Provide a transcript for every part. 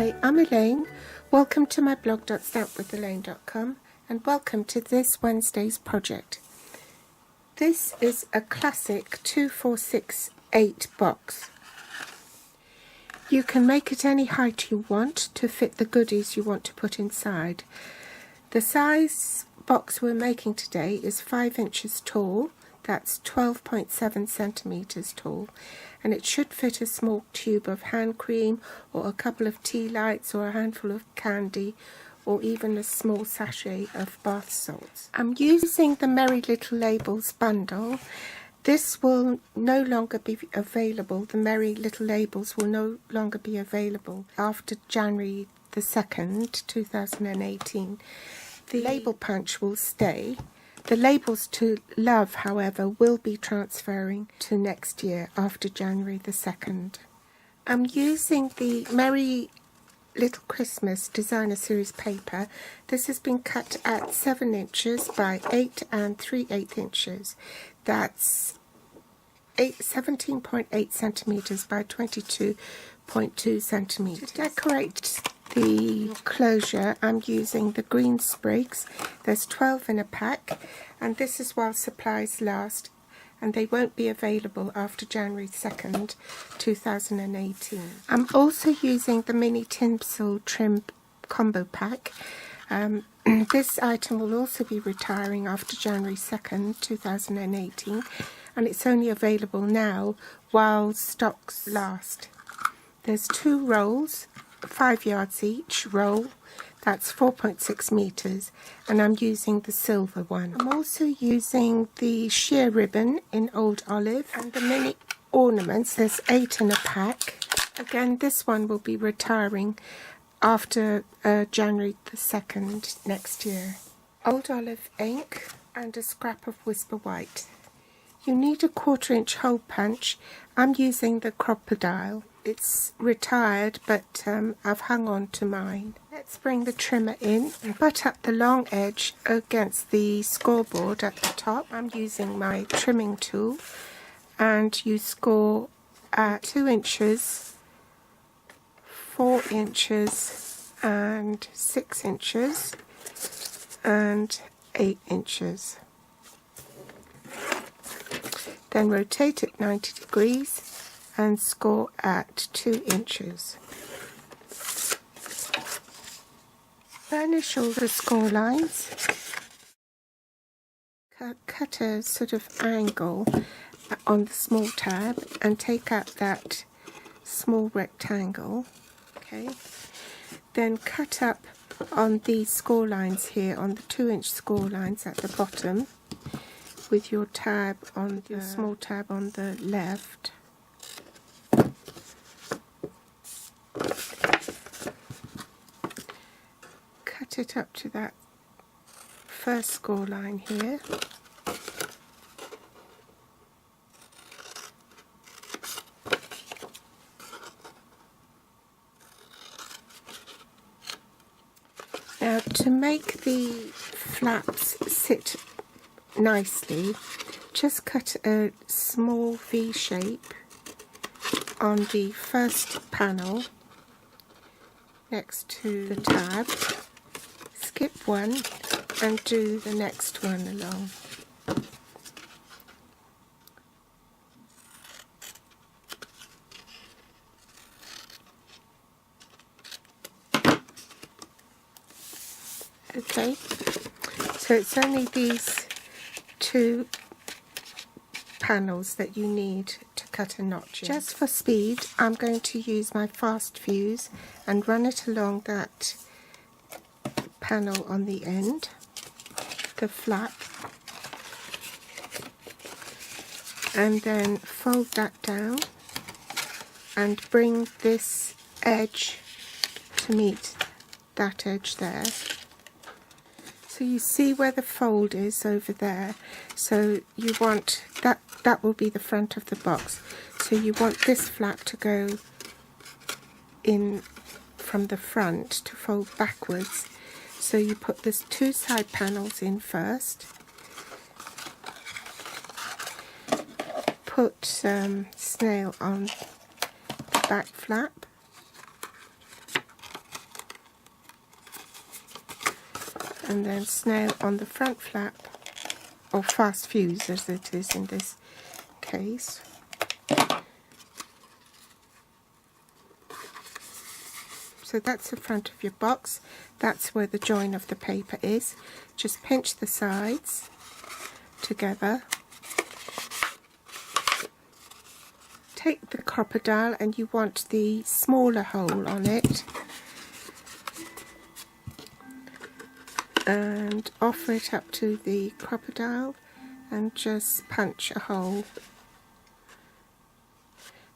Hi, I'm Elaine. Welcome to my blog.stampwithelaine.com and welcome to this Wednesday's project. This is a classic 2468 box. You can make it any height you want to fit the goodies you want to put inside. The size box we're making today is 5 inches tall. That's 12.7 centimeters tall, and it should fit a small tube of hand cream or a couple of tea lights or a handful of candy or even a small sachet of bath salts. I'm using the Merry Little Labels bundle. This will no longer be available. The Merry Little Labels will no longer be available after January the 2nd, 2018. The label punch will stay. The labels to love, however, will be transferring to next year after January the 2nd. I'm using the Merry Little Christmas Designer Series paper. This has been cut at 7 inches by 8 3/8 inches. That's 17.8 centimeters by 22.2 centimeters. To decorate the closure, I'm using the green sprigs. There's 12 in a pack, and this is while supplies last, and they won't be available after January 2nd, 2018. I'm also using the mini tinsel trim combo pack. This item will also be retiring after January 2nd, 2018, and it's only available now while stocks last. There's 2 rolls, 5 yards each roll. That's 4.6 meters, and I'm using the silver one. I'm also using the sheer ribbon in Old Olive and the mini ornaments. There's 8 in a pack. Again, this one will be retiring after January the 2nd next year. Old Olive ink and a scrap of Whisper White. You need a 1/4 inch hole punch. I'm using the crocodile. It's retired, but I've hung on to mine. Let's bring the trimmer in and butt up the long edge against the scoreboard at the top. I'm using my trimming tool, and you score at 2 inches, 4 inches, and 6 inches, and 8 inches. Then rotate it 90 degrees and score at 2 inches. Burnish all the score lines. Cut a sort of angle on the small tab and take out that small rectangle. Okay. Then cut up on these score lines here, on the 2-inch score lines at the bottom, with your tab on your small tab on the left. Cut it up to that first score line here. Now, to make the flaps sit nicely, just cut a small V shape on the first panel next to the tab. Skip one and do the next one along. Okay, so it's only these 2 panels that you need to cut a notch in. Just for speed, I'm going to use my fast fuse and run it along that panel on the end, the flap, and then fold that down and bring this edge to meet that edge there. So you see where the fold is over there, so you want that will be the front of the box, so you want this flap to go in from the front to fold backwards. So you put these 2 side panels in first, put snail on the back flap, and then snail on the front flap, or fast fuse as it is in this case. So that's the front of your box. That's where the join of the paper is. Just pinch the sides together. Take the crocodile, and you want the smaller hole on it, and offer it up to the crocodile and just punch a hole.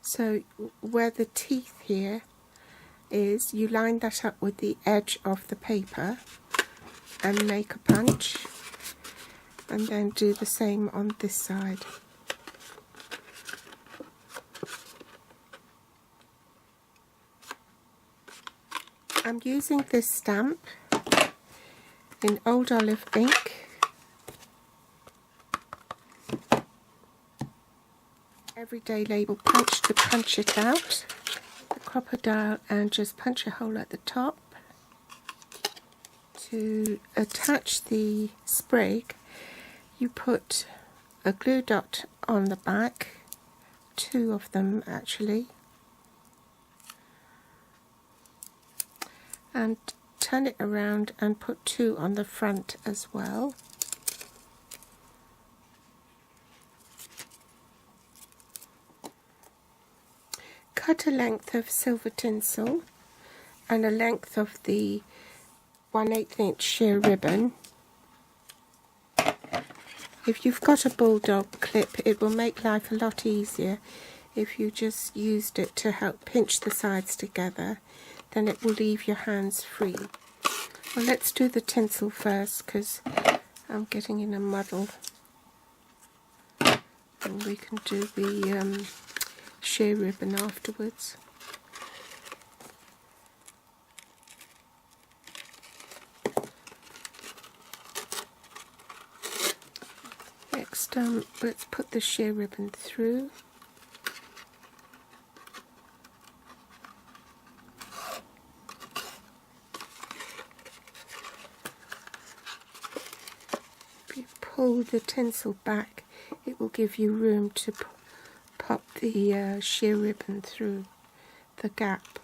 So where the teeth here is, you line that up with the edge of the paper and make a punch, and then do the same on this side. I'm using this stamp in Old Olive ink. Everyday label punch to punch it out. The crocodile, and just punch a hole at the top. To attach the sprig, you put a glue dot on the back, 2 of them actually, and turn it around and put 2 on the front as well. Cut a length of silver tinsel and a length of the 1/8 inch sheer ribbon. If you've got a bulldog clip, it will make life a lot easier if you just used it to help pinch the sides together. Then it will leave your hands free. Well, let's do the tinsel first, because I'm getting in a muddle, and we can do the sheer ribbon afterwards. Next, let's put the sheer ribbon through. Pull the tinsel back, it will give you room to pop the sheer ribbon through the gap.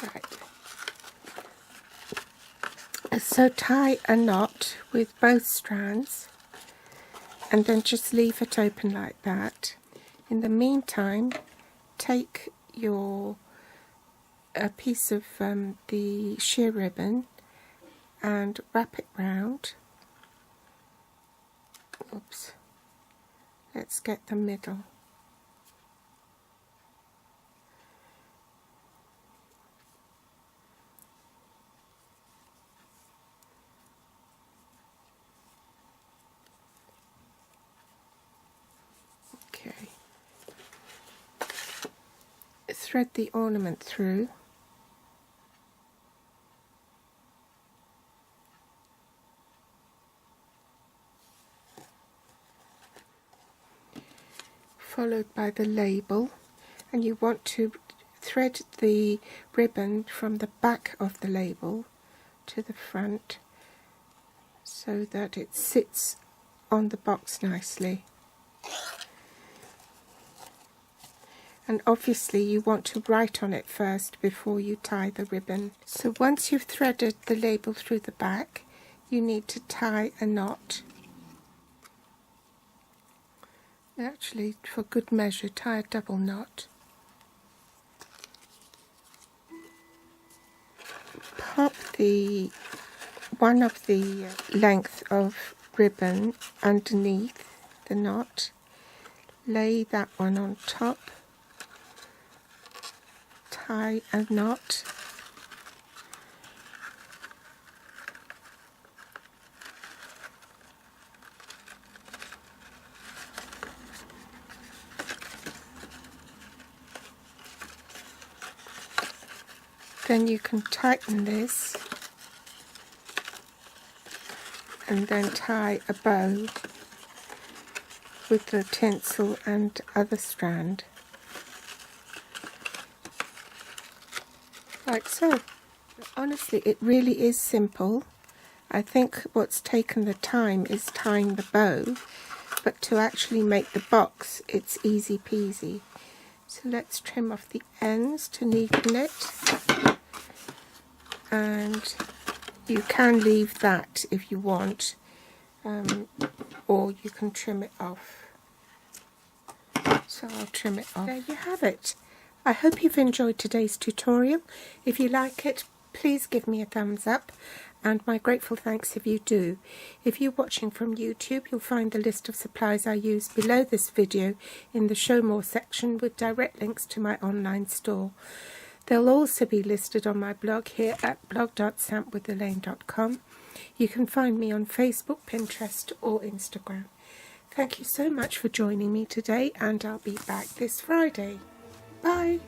Right. So tie a knot with both strands, and then just leave it open like that. In the meantime, take a piece of the sheer ribbon and wrap it round. Oops. Let's get the middle. Okay. Thread the ornament through. Followed by the label, and you want to thread the ribbon from the back of the label to the front so that it sits on the box nicely. And obviously you want to write on it first before you tie the ribbon. So once you've threaded the label through the back, you need to tie a knot. Actually, for good measure, tie a double knot. Pop one of the length of ribbon underneath the knot. Lay that one on top. Tie a knot. Then you can tighten this and then tie a bow with the tinsel and other strand, like so. Honestly, it really is simple. I think what's taken the time is tying the bow, but to actually make the box, it's easy peasy. So let's trim off the ends to neaten it. And you can leave that if you want, or you can trim it off. So I'll trim it off. There you have it. I hope you've enjoyed today's tutorial. If you like it, please give me a thumbs up, and my grateful thanks if you do. If you're watching from YouTube, you'll find the list of supplies I use below this video in the Show More section with direct links to my online store. They'll also be listed on my blog here at blog.stampwithelaine.com. You can find me on Facebook, Pinterest or Instagram. Thank you so much for joining me today, and I'll be back this Friday. Bye!